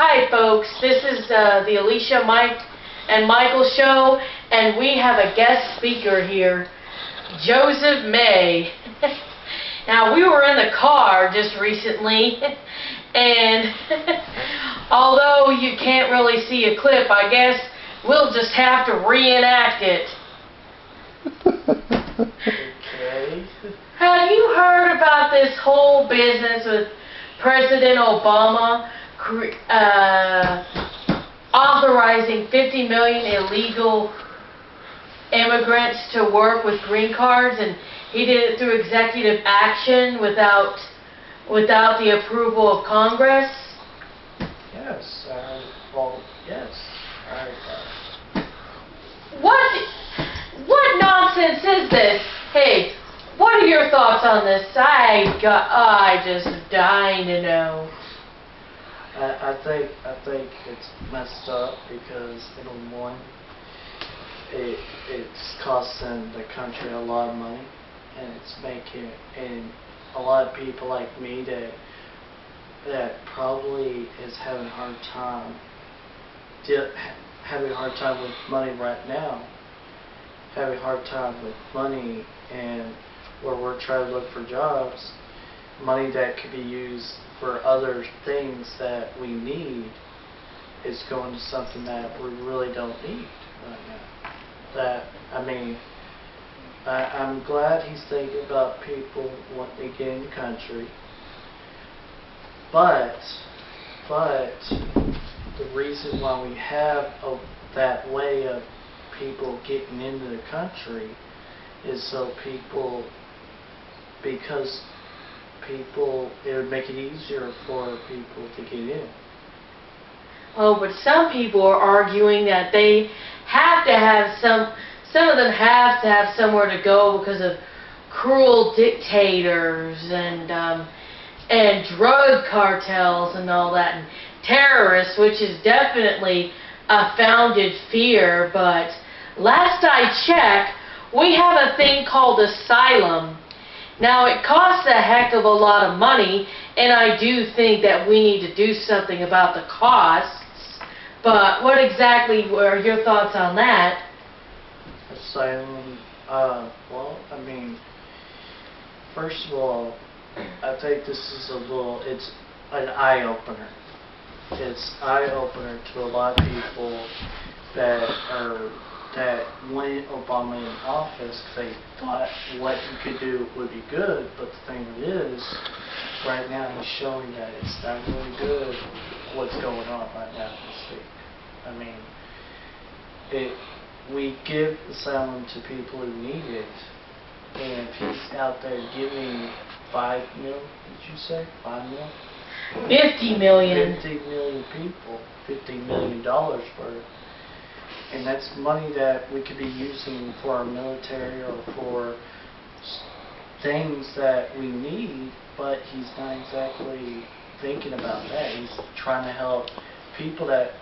Hi folks, this is the Alicia, Mike, and Michael show, and we have a guest speaker here, Joseph May. Now we were in the car just recently, and although you can't really see a clip, I guess we'll just have to reenact it. Okay. Have you heard about this whole business with President Obama authorizing 50 million illegal immigrants to work with green cards, and he did it through executive action without the approval of Congress? Yes. Well, yes. What nonsense is this? Hey, what are your thoughts on this? I just dying to know. I think it's messed up because, number one, it's costing the country a lot of money, and it's making a lot of people like me that probably is having a hard time with money right now, having a hard time with money, and where we're trying to look for jobs, money that could be used for other things that we need is going to something that we really don't need right now. I'm glad he's thinking about people wanting to get in the country, but the reason why we have that way of people getting into the country is so it would make it easier for people to get in. Oh, but some people are arguing that they have to have some of them have to have somewhere to go because of cruel dictators and drug cartels and all that, and terrorists, which is definitely a founded fear. But last I checked, we have a thing called asylum. Now, it costs a heck of a lot of money, and I do think that we need to do something about the costs. But what exactly were your thoughts on that? Asylum, first of all, I think this is it's an eye-opener. It's eye-opener to a lot of people that wanted Obama in office because they thought what he could do would be good, but the thing is, right now he's showing that it's not really good what's going on right now in the state. We give asylum to people who need it, and if he's out there giving 5 mil, did you say? 5 mil? 50 million. 50 million people, $50 million worth. And that's money that we could be using for our military or for things that we need, but he's not exactly thinking about that. He's trying to help people that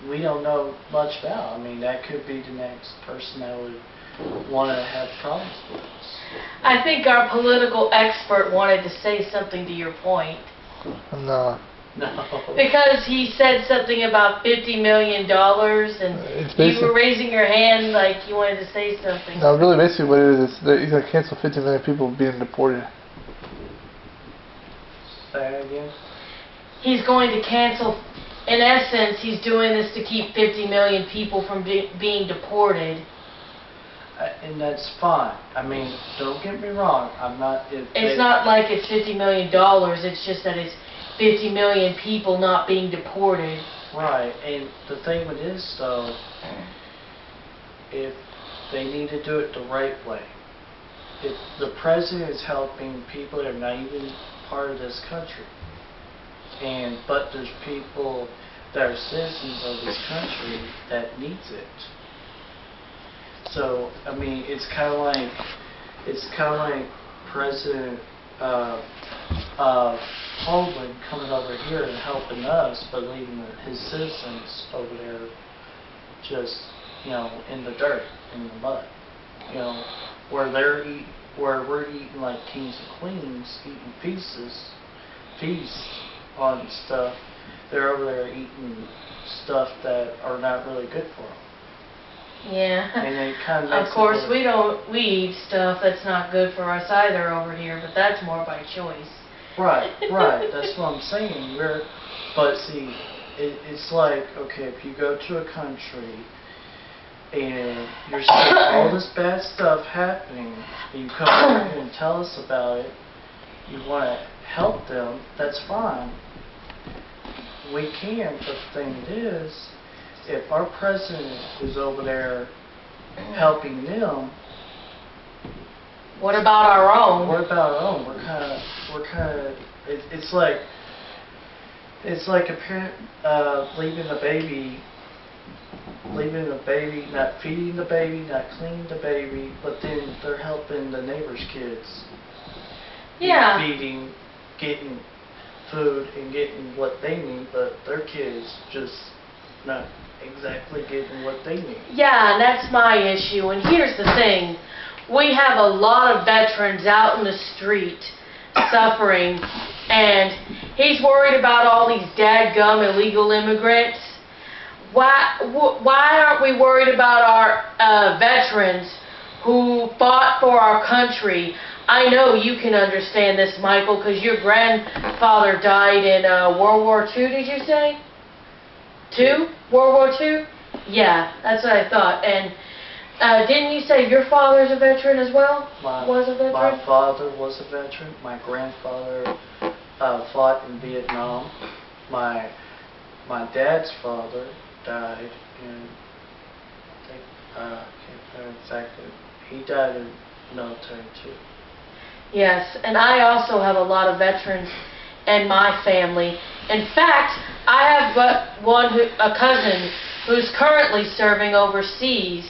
we don't know much about. That could be the next person that would want to have problems with us. I think our political expert wanted to say something to your point. No. Because he said something about $50 million, and you were raising your hand like you wanted to say something. No, really, basically what it is that he's going to cancel 50 million people being deported. Say that again? He's going to cancel, in essence, he's doing this to keep 50 million people from being deported. And that's fine. Don't get me wrong. It's not like it's $50 million. It's just that it's 50 million people not being deported. Right. And the thing with this, though, if they need to do it the right way, if the president is helping people that are not even part of this country, but there's people that are citizens of this country that needs it. So it's kind of like President Hoagland coming over here and helping us, but leaving his citizens over there just in the dirt, in the mud, where we're eating like kings and queens, eating feasts on stuff they're over there eating stuff that are not really good for them. Yeah. And it kind of makes Of course, it we eat stuff that's not good for us either over here, but that's more by choice. Right, that's what I'm saying. But see, it's like, okay, if you go to a country and you're seeing all this bad stuff happening, and you come over here and tell us about it, you want to help them, that's fine. We can, but the thing is, if our president is over there helping them, What about our own? what about our own? We're kind of, it's like a parent leaving the baby, not feeding the baby, not cleaning the baby, but then they're helping the neighbor's kids. Yeah. Feeding, getting food, and getting what they need, but their kids just not exactly getting what they need. Yeah, and that's my issue. And here's the thing. We have a lot of veterans out in the street suffering, and he's worried about all these dadgum illegal immigrants. Why aren't we worried about our veterans who fought for our country? I know you can understand this, Michael, because your grandfather died in World War II, did you say? World War II? Yeah, that's what I thought. And didn't you say your father's a veteran as well? Was a veteran? My father was a veteran. My grandfather fought in Vietnam. My dad's father died in, I can't remember exactly. He died in the military too. Yes, and I also have a lot of veterans in my family. In fact, I have a cousin who's currently serving overseas.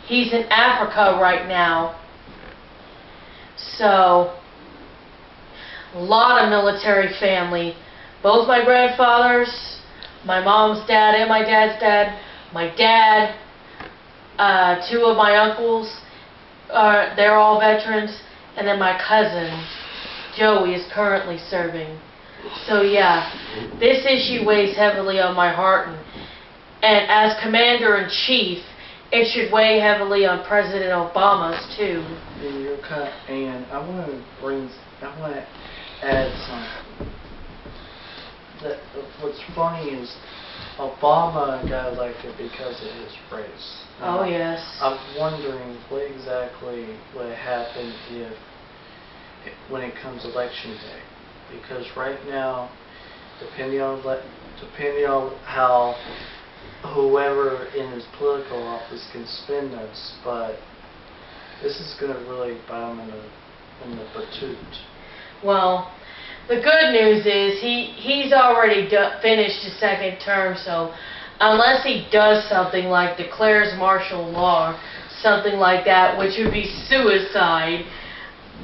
He's in Africa right now. So, a lot of military family. Both my grandfathers, my mom's dad and my dad's dad, my dad, two of my uncles, they're all veterans. And then my cousin, Joey, is currently serving. So yeah, this issue weighs heavily on my heart. And as Commander-in-Chief, it should weigh heavily on President Obama's too. And I want to add something. What's funny is Obama got elected because of his race. Oh yes. I'm wondering what exactly would happen when it comes election day, because right now, depending on how whoever in his political office can spin this, but this is going to really bite him in the patoot. Well, the good news is he's already finished his second term, so unless he does something like declares martial law, something like that, which would be suicide.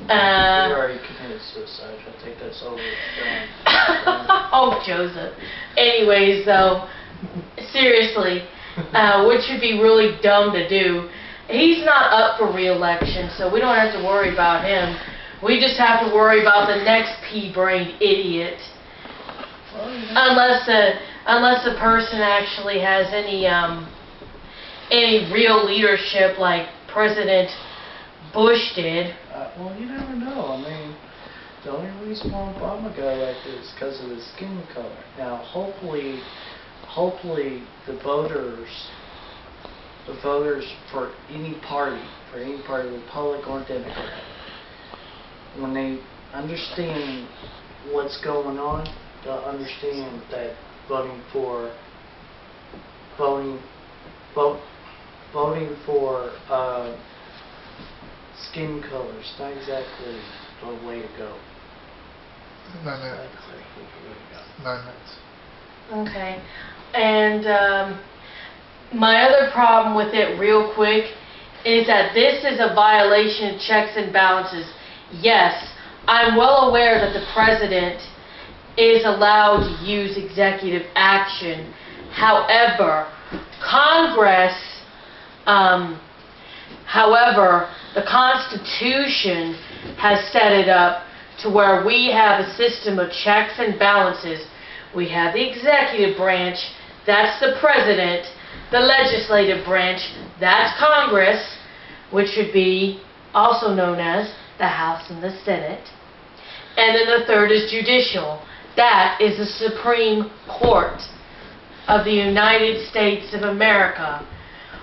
He already committed suicide. I think that's over. Oh, Joseph. Anyways, though, seriously, which would be really dumb to do. He's not up for re-election, so we don't have to worry about him. We just have to worry about the next pea-brained idiot. Unless a person actually has any real leadership like President Bush did. Well, you never know. I mean, the only reason why Obama got elected is because of his skin color. Now, hopefully, the voters for any party, Republican or Democrat, when they understand what's going on, they'll understand that voting for skin color is not exactly the way to go. 9 minutes. 9 minutes. Okay. And my other problem with it, real quick, is that this is a violation of checks and balances. Yes, I'm well aware that the president is allowed to use executive action. However, the Constitution has set it up to where we have a system of checks and balances We have the executive branch, that's the president. The legislative branch, that's Congress, which would be also known as the House and the Senate. And then the third is judicial. That is the Supreme Court of the United States of America.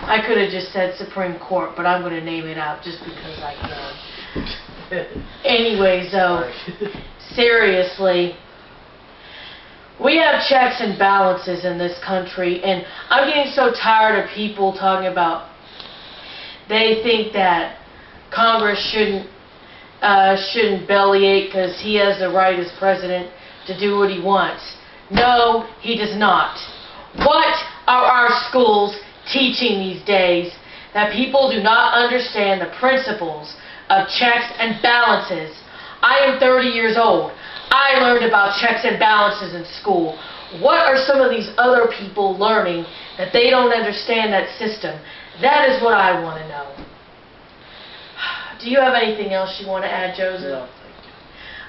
I could have just said Supreme Court, but I'm going to name it out just because I can. Anyways, though, seriously, we have checks and balances in this country, and I'm getting so tired of people talking about they think that Congress shouldn't bellyache because he has the right as president to do what he wants. No, he does not. What are our schools teaching these days that people do not understand the principles of checks and balances? I am 30 years old. I learned about checks and balances in school. What are some of these other people learning that they don't understand that system? That is what I want to know. Do you have anything else you want to add, Joseph? No, thank you.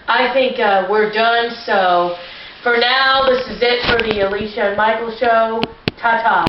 I think we're done, so for now, this is it for the Alicia and Michael show. Ta-ta.